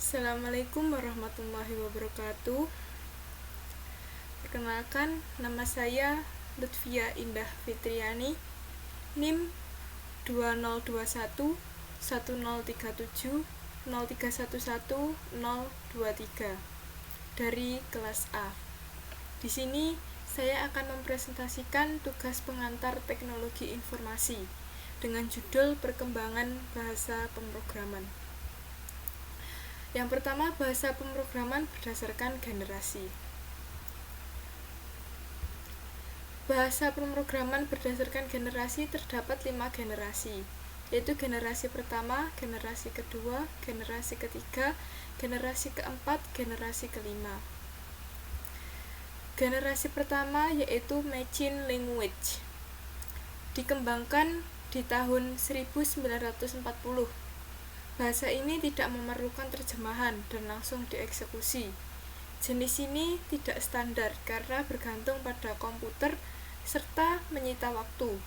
Assalamualaikum warahmatullahi wabarakatuh. Perkenalkan, nama saya Lutfia Indah Fitriani, NIM 2021 1037 0311 023 dari kelas A. Di sini saya akan mempresentasikan tugas pengantar teknologi informasi dengan judul perkembangan bahasa pemrograman. Yang pertama, bahasa pemrograman berdasarkan generasi. Bahasa pemrograman berdasarkan generasi terdapat 5 generasi, yaitu generasi pertama, generasi kedua, generasi ketiga, generasi keempat, generasi kelima. Generasi pertama yaitu Machine Language. Dikembangkan di tahun 1940. Bahasa ini tidak memerlukan terjemahan dan langsung dieksekusi. Jenis ini tidak standar karena bergantung pada komputer serta menyita waktu.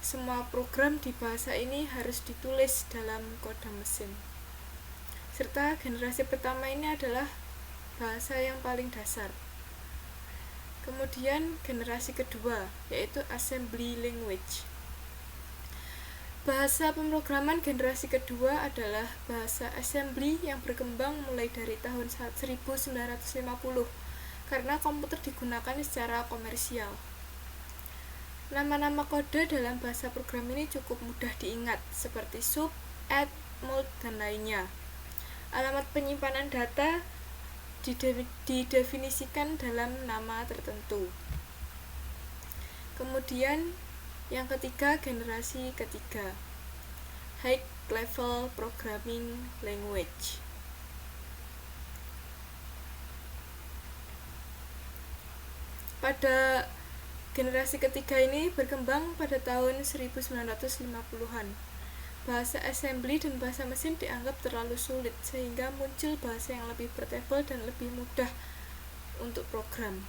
Semua program di bahasa ini harus ditulis dalam kode mesin. Serta generasi pertama ini adalah bahasa yang paling dasar. Kemudian generasi kedua yaitu Assembly Language. Bahasa pemrograman generasi kedua adalah bahasa assembly yang berkembang mulai dari tahun 1950 karena komputer digunakan secara komersial. Nama-nama kode dalam bahasa program ini cukup mudah diingat, seperti sub, add, mult, dan lainnya. Alamat penyimpanan data didefinisikan dalam nama tertentu. Kemudian yang ketiga, generasi ketiga, High Level Programming Language. Pada generasi ketiga ini berkembang pada tahun 1950-an. Bahasa assembly dan bahasa mesin dianggap terlalu sulit, sehingga muncul bahasa yang lebih portable dan lebih mudah untuk program.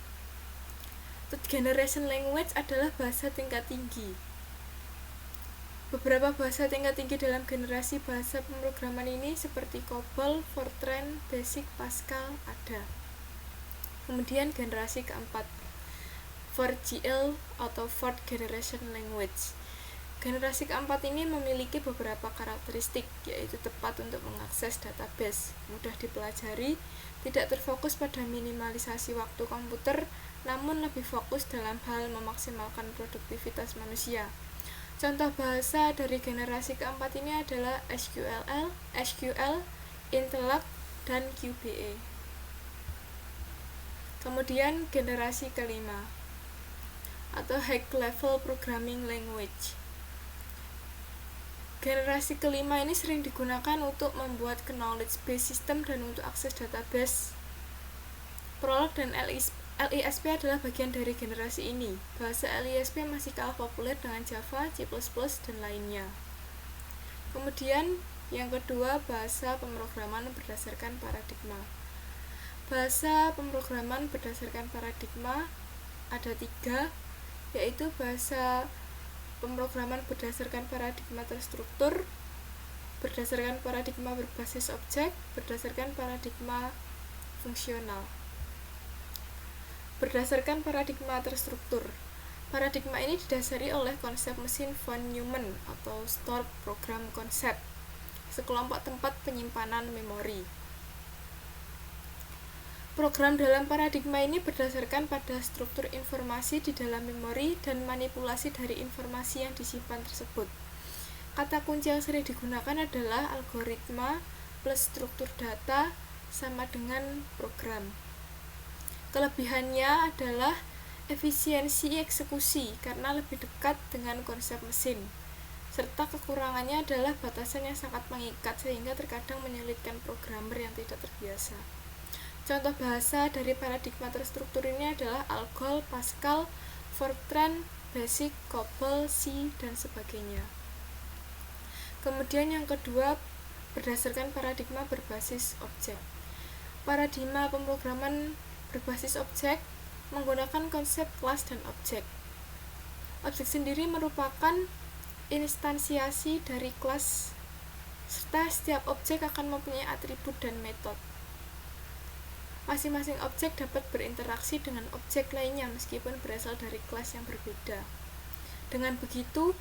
Third Generation Language adalah bahasa tingkat tinggi. Beberapa bahasa tingkat tinggi dalam generasi bahasa pemrograman ini seperti COBOL, Fortran, Basic, Pascal ada. Kemudian generasi keempat, 4GL atau Fourth Generation Language. Generasi keempat ini memiliki beberapa karakteristik, yaitu tepat untuk mengakses database, mudah dipelajari, tidak terfokus pada minimalisasi waktu komputer, namun lebih fokus dalam hal memaksimalkan produktivitas manusia. Contoh bahasa dari generasi keempat ini adalah SQL, Intellect, dan QBE. Kemudian generasi kelima, atau High Level Programming Language. Generasi kelima ini sering digunakan untuk membuat knowledge base system dan untuk akses database. Prolog dan LISP adalah bagian dari generasi ini. Bahasa LISP masih kalah populer dengan Java, C++, dan lainnya. Kemudian yang kedua, bahasa pemrograman berdasarkan paradigma. Bahasa pemrograman berdasarkan paradigma ada 3, yaitu bahasa pemrograman berdasarkan paradigma terstruktur, berdasarkan paradigma berbasis objek, berdasarkan paradigma fungsional. Berdasarkan paradigma terstruktur, paradigma ini didasari oleh konsep mesin von Neumann atau Stored Program Concept, sekelompok tempat penyimpanan memori. Program dalam paradigma ini berdasarkan pada struktur informasi di dalam memori dan manipulasi dari informasi yang disimpan tersebut. Kata kunci yang sering digunakan adalah algoritma plus struktur data sama dengan program. Kelebihannya adalah efisiensi eksekusi karena lebih dekat dengan konsep mesin, serta kekurangannya adalah batasan yang sangat mengikat sehingga terkadang menyulitkan programmer yang tidak terbiasa. Contoh bahasa dari paradigma terstruktur ini adalah Algol, Pascal, Fortran, Basic, COBOL, C, dan sebagainya. Kemudian yang kedua, berdasarkan paradigma berbasis objek. Paradigma pemrograman berbasis objek menggunakan konsep kelas dan objek. Objek sendiri merupakan instansiasi dari kelas serta setiap objek akan mempunyai atribut dan metode. Masing-masing objek dapat berinteraksi dengan objek lainnya meskipun berasal dari kelas yang berbeda. Dengan begitu,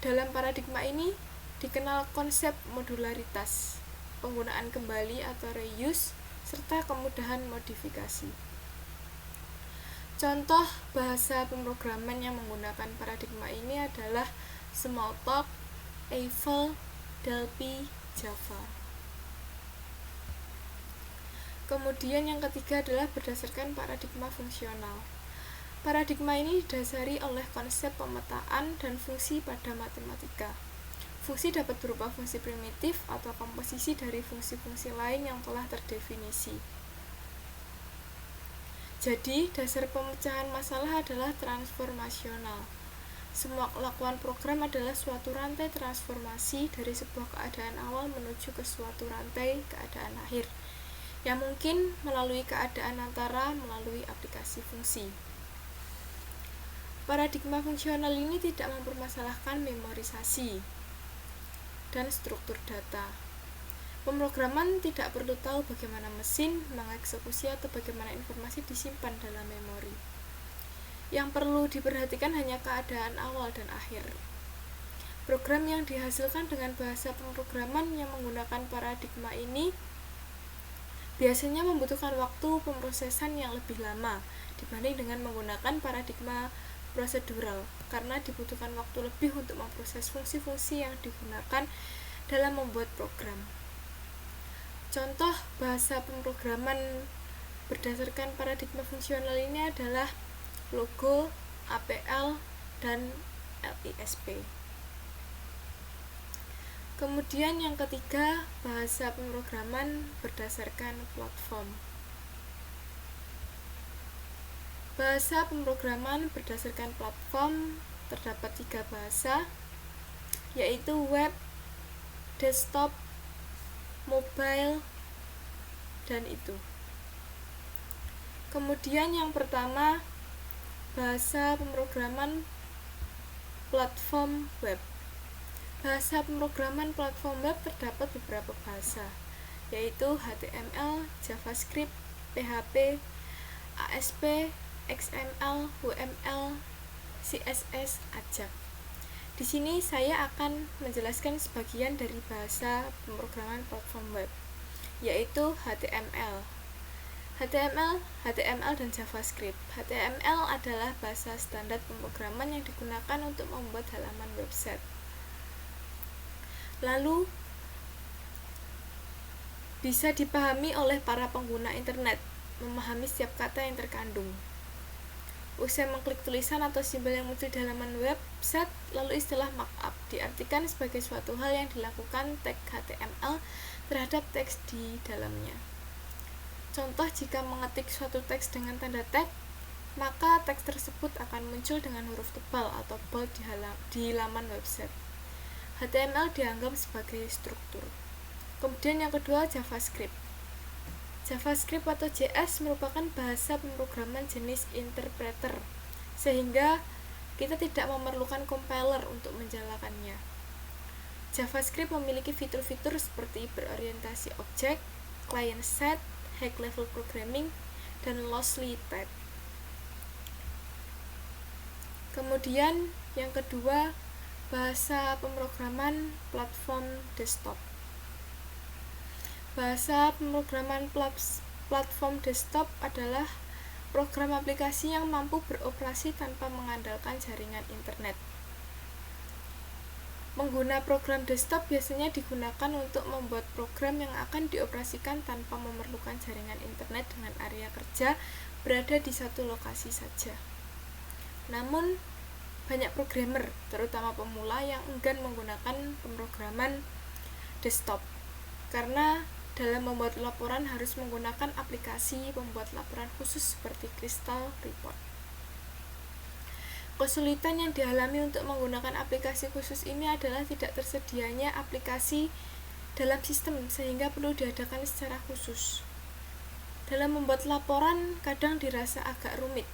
dalam paradigma ini dikenal konsep modularitas, penggunaan kembali atau reuse, serta kemudahan modifikasi. Contoh bahasa pemrograman yang menggunakan paradigma ini adalah Smalltalk, Eiffel, Delphi, Java. Kemudian yang ketiga adalah berdasarkan paradigma fungsional. Paradigma ini didasari oleh konsep pemetaan dan fungsi pada matematika. Fungsi dapat berupa fungsi primitif atau komposisi dari fungsi-fungsi lain yang telah terdefinisi. Jadi, dasar pemecahan masalah adalah transformasional. Semua kelakuan program adalah suatu rantai transformasi dari sebuah keadaan awal menuju ke suatu rantai keadaan akhir, yang mungkin melalui keadaan antara melalui aplikasi fungsi. Paradigma fungsional ini tidak mempermasalahkan memorisasi dan struktur data. Pemrograman tidak perlu tahu bagaimana mesin mengeksekusi atau bagaimana informasi disimpan dalam memori. Yang perlu diperhatikan hanya keadaan awal dan akhir. Program yang dihasilkan dengan bahasa pemrograman yang menggunakan paradigma ini biasanya membutuhkan waktu pemrosesan yang lebih lama dibanding dengan menggunakan paradigma prosedural, karena dibutuhkan waktu lebih untuk memproses fungsi-fungsi yang digunakan dalam membuat program. Contoh bahasa pemrograman berdasarkan paradigma fungsional ini adalah Logo, APL, dan LISP. Kemudian yang ketiga, bahasa pemrograman berdasarkan platform. Bahasa pemrograman berdasarkan platform terdapat 3 bahasa, yaitu web, desktop, mobile, dan itu. Kemudian yang pertama, bahasa pemrograman platform web. Bahasa pemrograman platform web terdapat beberapa bahasa, yaitu HTML, JavaScript, PHP, ASP, XML, UML, CSS, AJAX. Di sini saya akan menjelaskan sebagian dari bahasa pemrograman platform web, yaitu HTML, dan JavaScript. HTML adalah bahasa standar pemrograman yang digunakan untuk membuat halaman website. Lalu bisa dipahami oleh para pengguna internet, memahami setiap kata yang terkandung. Usai mengklik tulisan atau simbol yang muncul di halaman website, lalu istilah markup diartikan sebagai suatu hal yang dilakukan tag HTML terhadap teks di dalamnya. Contoh, jika mengetik suatu teks dengan tanda tag, maka teks tersebut akan muncul dengan huruf tebal atau bold di laman website. HTML dianggap sebagai struktur. Kemudian yang kedua, JavaScript. JavaScript atau JS merupakan bahasa pemrograman jenis interpreter, sehingga kita tidak memerlukan compiler untuk menjalankannya. JavaScript memiliki fitur-fitur seperti berorientasi objek, client-side, high-level programming, dan loosely typed. Kemudian yang kedua, bahasa pemrograman platform desktop. Bahasa pemrograman platform desktop adalah program aplikasi yang mampu beroperasi tanpa mengandalkan jaringan internet. Pengguna program desktop biasanya digunakan untuk membuat program yang akan dioperasikan tanpa memerlukan jaringan internet dengan area kerja berada di satu lokasi saja. Namun, banyak programmer, terutama pemula, yang enggan menggunakan pemrograman desktop karena dalam membuat laporan harus menggunakan aplikasi pembuat laporan khusus seperti Crystal Report. Kesulitan yang dialami untuk menggunakan aplikasi khusus ini adalah tidak tersedianya aplikasi dalam sistem sehingga perlu diadakan secara khusus. Dalam membuat laporan kadang dirasa agak rumit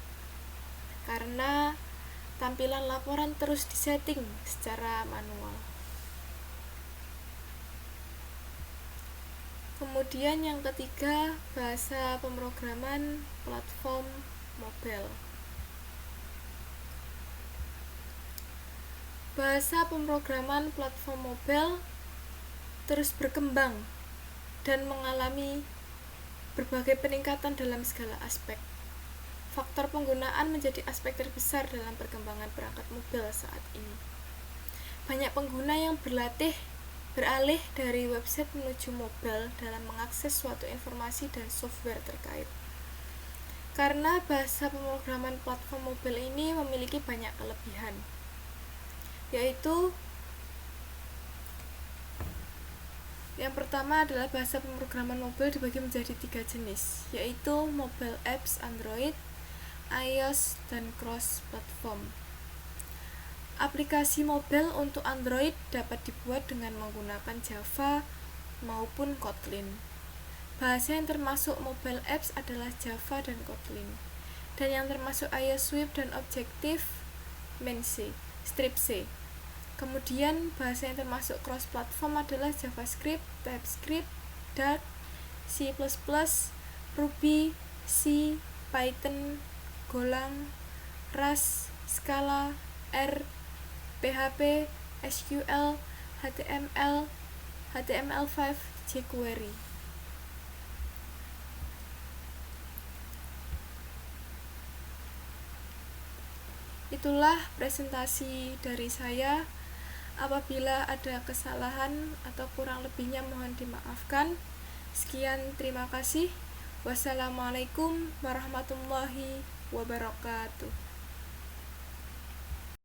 karena tampilan laporan terus disetting secara manual. Kemudian yang ketiga, bahasa pemrograman platform mobile. Bahasa pemrograman platform mobile terus berkembang dan mengalami berbagai peningkatan dalam segala aspek. Faktor penggunaan menjadi aspek terbesar dalam perkembangan perangkat mobile saat ini. Banyak pengguna yang beralih dari website menuju mobile dalam mengakses suatu informasi dan software terkait. Karena bahasa pemrograman platform mobile ini memiliki banyak kelebihan, yaitu yang pertama adalah bahasa pemrograman mobile dibagi menjadi 3 jenis, yaitu mobile apps Android, iOS, dan cross-platform. Aplikasi mobile untuk Android dapat dibuat dengan menggunakan Java maupun Kotlin. Bahasa yang termasuk mobile apps adalah Java dan Kotlin. Dan yang termasuk iOS Swift dan Objective-C, Strip C. Kemudian bahasa yang termasuk cross-platform adalah JavaScript, TypeScript, Dart, C++, Ruby, C, Python, Golang, Rust, Scala, R, PHP, SQL, HTML, HTML5, jQuery. Itulah presentasi dari saya. Apabila ada kesalahan atau kurang lebihnya mohon dimaafkan. Sekian, terima kasih. Wassalamualaikum warahmatullahi wabarakatuh.